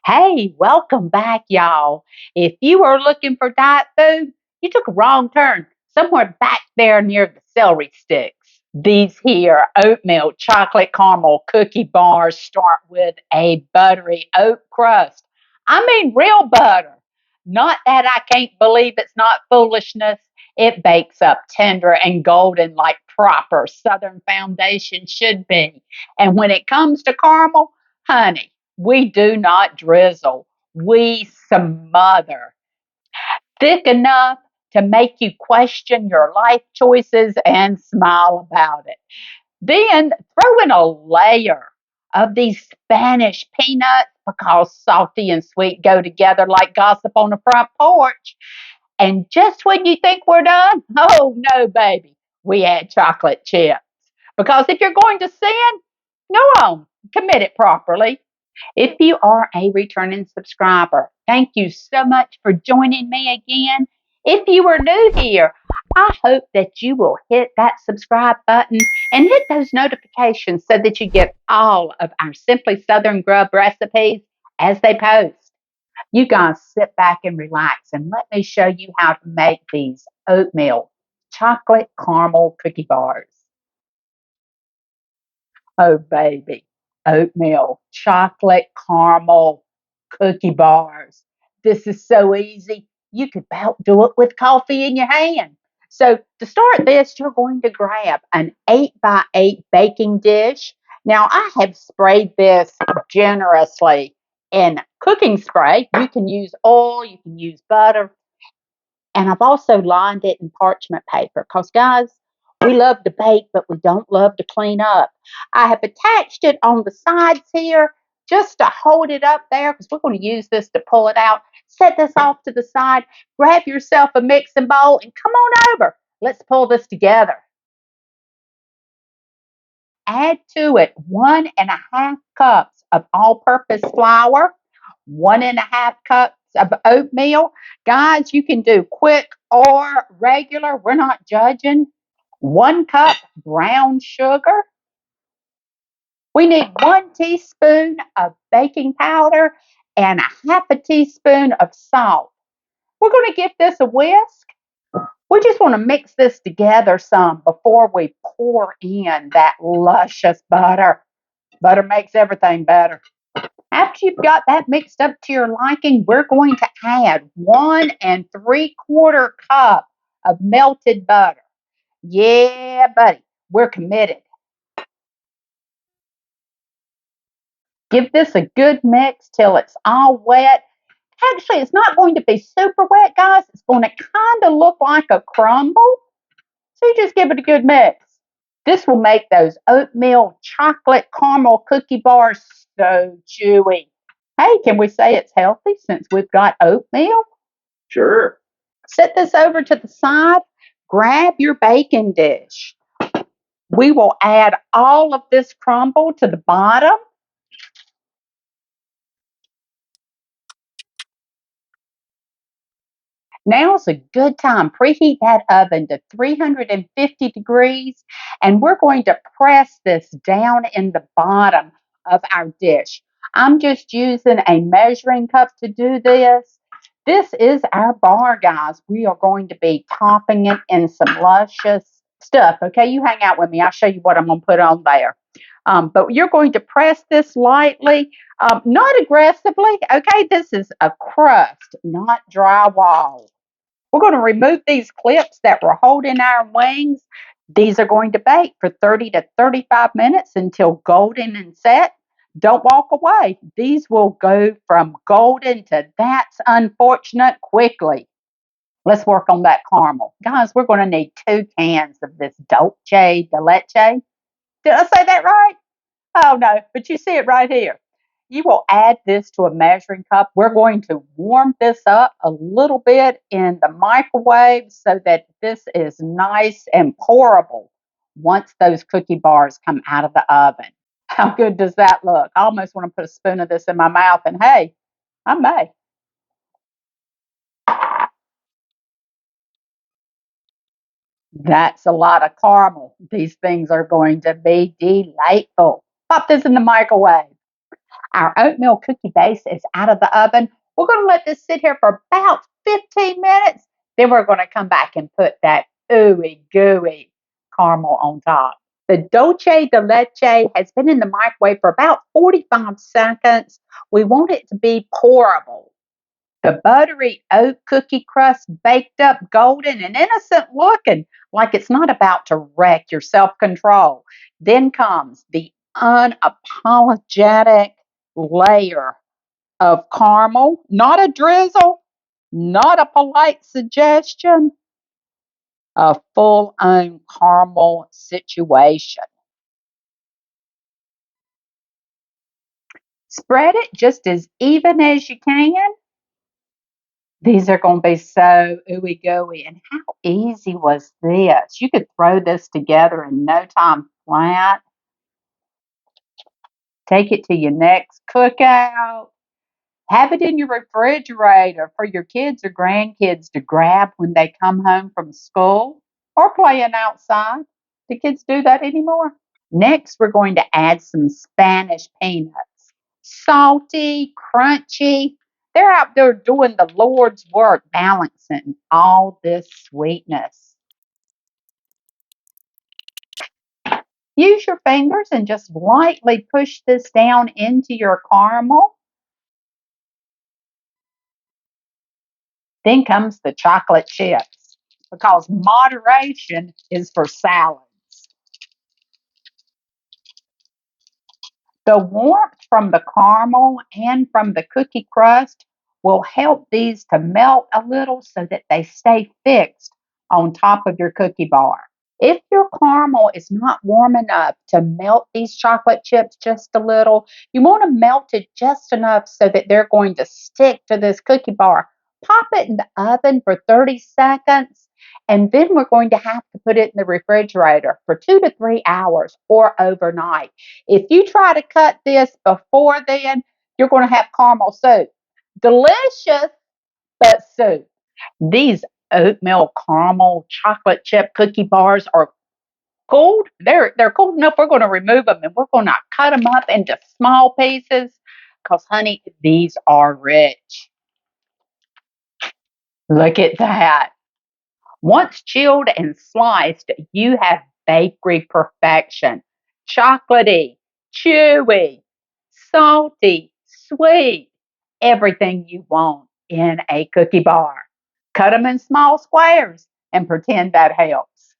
Hey, welcome back, y'all. If you are looking for diet food, you took a wrong turn somewhere back there near the celery sticks. These here oatmeal chocolate caramel cookie bars start with a buttery oat crust. I mean, real butter. Not that I can't believe it's not foolishness. It bakes up tender and golden like proper Southern foundation should be. And when it comes to caramel, honey, we do not drizzle. We smother. Thick enough to make you question your life choices and smile about it. Then throw in a layer of these Spanish peanuts because salty and sweet go together like gossip on the front porch. And just when you think we're done, oh no, baby, we add chocolate chips. Because if you're going to sin, go on, commit it properly. If you are a returning subscriber, thank you so much for joining me again. If you are new here, I hope that you will hit that subscribe button and hit those notifications so that you get all of our Simply Southern Grub recipes as they post. You guys sit back and relax and let me show you how to make these oatmeal chocolate caramel cookie bars. Oh, baby. Oatmeal, chocolate, caramel, cookie bars. This is so easy. You could about do it with coffee in your hand. So, to start this, you're going to grab an 8x8 baking dish. Now, I have sprayed this generously in cooking spray. You can use oil, you can use butter, and I've also lined it in parchment paper because, guys, we love to bake, but we don't love to clean up. I have attached it on the sides here just to hold it up there because we're going to use this to pull it out. Set this off to the side. Grab yourself a mixing bowl and come on over. Let's pull this together. Add to it 1.5 cups of all purpose flour, 1.5 cups of oatmeal. Guys, you can do quick or regular. We're not judging. 1 cup brown sugar. We need 1 teaspoon of baking powder and a half a teaspoon of salt. We're going to give this a whisk. We just want to mix this together some before we pour in that luscious butter. Butter makes everything better. After you've got that mixed up to your liking, we're going to add 1 3/4 cup of melted butter. Yeah, buddy, we're committed. Give this a good mix till it's all wet. Actually, it's not going to be super wet, guys. It's going to kind of look like a crumble. So you just give it a good mix. This will make those oatmeal chocolate caramel cookie bars so chewy. Hey, can we say it's healthy since we've got oatmeal? Sure. Set this over to the side. Grab your baking dish. We will add all of this crumble to the bottom. Now's a good time. Preheat that oven to 350 degrees, and we're going to press this down in the bottom of our dish. I'm just using a measuring cup to do this. This is our bar, guys. We are going to be topping it in some luscious stuff. Okay, you hang out with me. I'll show you what I'm going to put on there. But you're going to press this lightly, not aggressively. Okay, this is a crust, not drywall. We're going to remove these clips that were holding our wings. These are going to bake for 30 to 35 minutes until golden and set. Don't walk away. These will go from golden to that's unfortunate quickly. Let's work on that caramel. Guys, we're going to need 2 cans of this Dulce de Leche. Did I say that right? Oh, no, but you see it right here. You will add this to a measuring cup. We're going to warm this up a little bit in the microwave so that this is nice and pourable once those cookie bars come out of the oven. How good does that look? I almost want to put a spoon of this in my mouth, and hey, I may. That's a lot of caramel. These things are going to be delightful. Pop this in the microwave. Our oatmeal cookie base is out of the oven. We're going to let this sit here for about 15 minutes. Then we're going to come back and put that ooey gooey caramel on top. The Dulce de Leche has been in the microwave for about 45 seconds. We want it to be pourable. The buttery oat cookie crust baked up golden and innocent looking, like it's not about to wreck your self control. Then comes the unapologetic layer of caramel, not a drizzle, not a polite suggestion, a full on caramel situation. Spread it just as even as you can. These are going to be so ooey gooey. And how easy was this? You could throw this together in no time flat. Take it to your next cookout. Have it in your refrigerator for your kids or grandkids to grab when they come home from school or playing outside. Do kids do that anymore? Next, we're going to add some Spanish peanuts. Salty, crunchy. They're out there doing the Lord's work, balancing all this sweetness. Use your fingers and just lightly push this down into your caramel. Then comes the chocolate chips because moderation is for salads. The warmth from the caramel and from the cookie crust will help these to melt a little so that they stay fixed on top of your cookie bar. If your caramel is not warm enough to melt these chocolate chips just a little, you want to melt it just enough so that they're going to stick to this cookie bar. Pop it in the oven for 30 seconds, and then we're going to have to put it in the refrigerator for 2 to 3 hours or overnight. If you try to cut this before then, you're going to have caramel soup. Delicious, but soup. These oatmeal caramel chocolate chip cookie bars are cold. They're cold enough. We're going to remove them and we're going to cut them up into small pieces because, honey, these are rich. Look at that. Once chilled and sliced, you have bakery perfection. Chocolatey, chewy, salty, sweet. Everything you want in a cookie bar. Cut them in small squares and pretend that helps.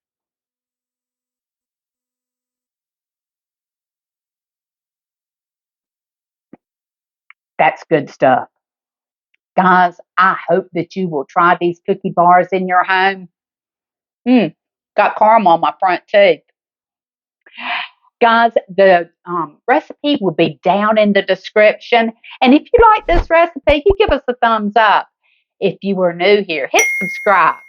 That's good stuff. Guys, I hope that you will try these cookie bars in your home. Got caramel on my front teeth. Guys, the recipe will be down in the description. And if you like this recipe, you give us a thumbs up. If you are new here, hit subscribe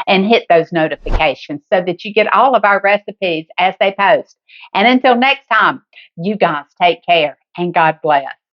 and hit those notifications so that you get all of our recipes as they post. And until next time, you guys take care and God bless.